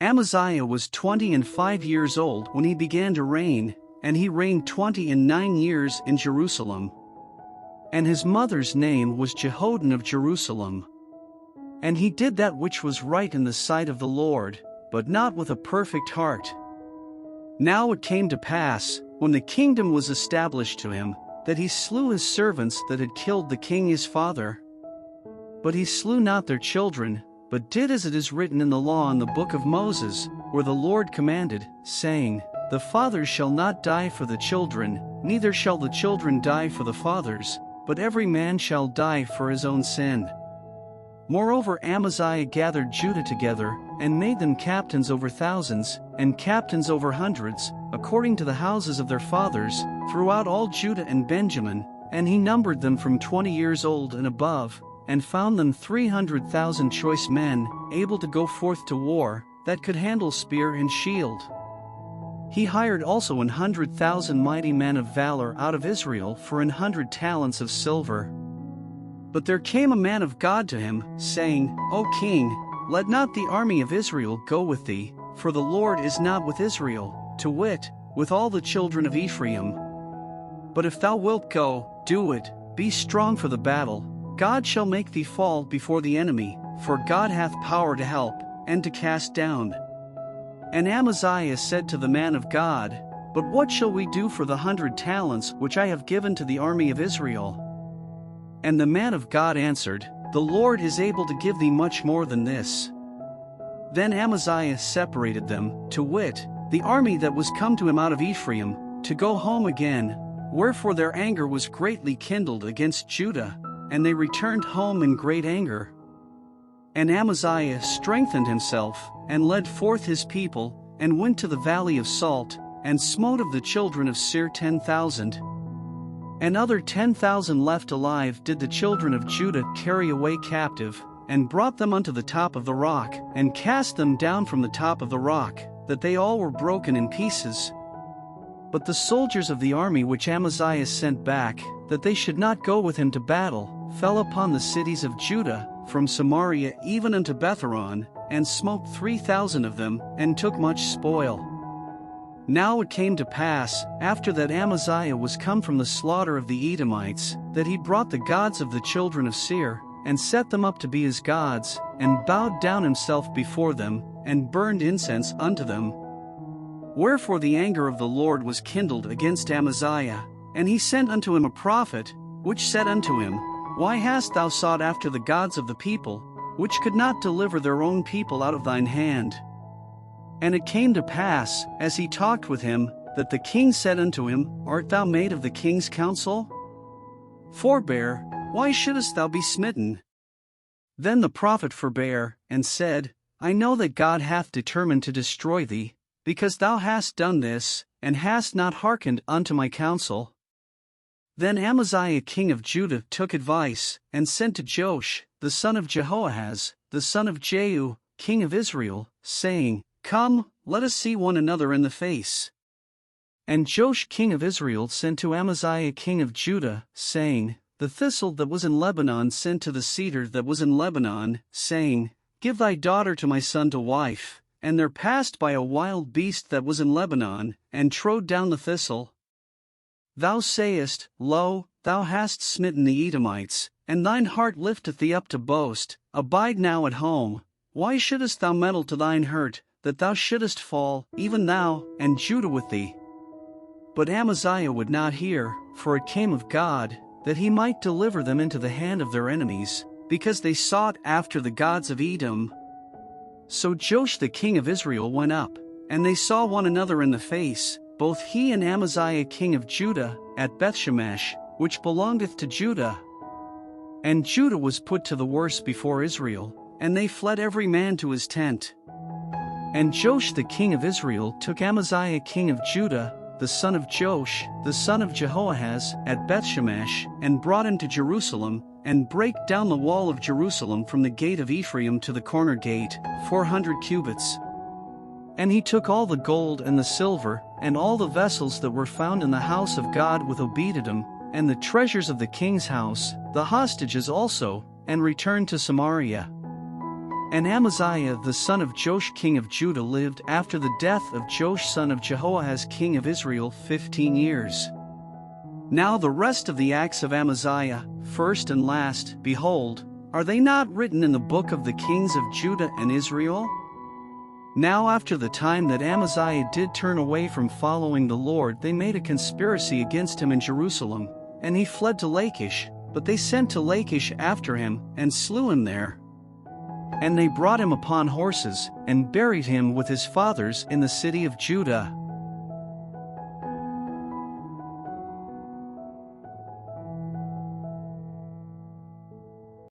Amaziah was 25 years old when he began to reign, and he reigned 29 years in Jerusalem. And his mother's name was Jehoaddan of Jerusalem. And he did that which was right in the sight of the Lord, but not with a perfect heart. Now it came to pass, when the kingdom was established to him, that he slew his servants that had killed the king his father. But he slew not their children, but did as it is written in the law in the book of Moses, where the Lord commanded, saying, The fathers shall not die for the children, neither shall the children die for the fathers, but every man shall die for his own sin. Moreover, Amaziah gathered Judah together, and made them captains over thousands, and captains over hundreds, according to the houses of their fathers, throughout all Judah and Benjamin, and he numbered them from 20 years old and above, and found them 300,000 choice men, able to go forth to war, that could handle spear and shield. He hired also 100,000 mighty men of valor out of Israel for 100 talents of silver. But there came a man of God to him, saying, O king, let not the army of Israel go with thee, for the Lord is not with Israel, to wit, with all the children of Ephraim. But if thou wilt go, do it, be strong for the battle, God shall make thee fall before the enemy, for God hath power to help, and to cast down. And Amaziah said to the man of God, But what shall we do for the 100 talents which I have given to the army of Israel? And the man of God answered, The Lord is able to give thee much more than this. Then Amaziah separated them, to wit, the army that was come to him out of Ephraim, to go home again, wherefore their anger was greatly kindled against Judah, and they returned home in great anger. And Amaziah strengthened himself, and led forth his people, and went to the valley of Salt, and smote of the children of Seir 10,000. And other 10,000 left alive did the children of Judah carry away captive, and brought them unto the top of the rock, and cast them down from the top of the rock, that they all were broken in pieces. But the soldiers of the army which Amaziah sent back, that they should not go with him to battle, fell upon the cities of Judah, from Samaria even unto Bethhoron, and smote 3,000 of them, and took much spoil. Now it came to pass, after that Amaziah was come from the slaughter of the Edomites, that he brought the gods of the children of Seir, and set them up to be his gods, and bowed down himself before them, and burned incense unto them. Wherefore the anger of the Lord was kindled against Amaziah, and he sent unto him a prophet, which said unto him, Why hast thou sought after the gods of the people, which could not deliver their own people out of thine hand? And it came to pass, as he talked with him, that the king said unto him, Art thou made of the king's counsel? Forbear, why shouldest thou be smitten? Then the prophet forbare, and said, I know that God hath determined to destroy thee, because thou hast done this, and hast not hearkened unto my counsel. Then Amaziah king of Judah took advice, and sent to Joash, the son of Jehoahaz, the son of Jehu, king of Israel, saying, Come, let us see one another in the face. And Joash king of Israel sent to Amaziah king of Judah, saying, The thistle that was in Lebanon sent to the cedar that was in Lebanon, saying, Give thy daughter to my son to wife. And there passed by a wild beast that was in Lebanon, and trode down the thistle. Thou sayest, Lo, thou hast smitten the Edomites, and thine heart lifteth thee up to boast, abide now at home. Why shouldest thou meddle to thine hurt, that thou shouldest fall, even thou, and Judah with thee? But Amaziah would not hear, for it came of God, that he might deliver them into the hand of their enemies, because they sought after the gods of Edom. So Joash the king of Israel went up, and they saw one another in the face, both he and Amaziah king of Judah, at Bethshemesh, which belongeth to Judah. And Judah was put to the worse before Israel, and they fled every man to his tent. And Joash the king of Israel took Amaziah king of Judah, the son of Joash, the son of Jehoahaz, at Bethshemesh, and brought him to Jerusalem, and brake down the wall of Jerusalem from the gate of Ephraim to the corner gate, 400 cubits. And he took all the gold and the silver, and all the vessels that were found in the house of God with Obed-edom, and the treasures of the king's house, the hostages also, and returned to Samaria. And Amaziah the son of Joash king of Judah lived after the death of Joash son of Jehoahaz king of Israel 15 years. Now the rest of the acts of Amaziah, first and last, behold, are they not written in the book of the kings of Judah and Israel? Now after the time that Amaziah did turn away from following the Lord, they made a conspiracy against him in Jerusalem, and he fled to Lachish, but they sent to Lachish after him, and slew him there. And they brought him upon horses, and buried him with his fathers in the city of Judah.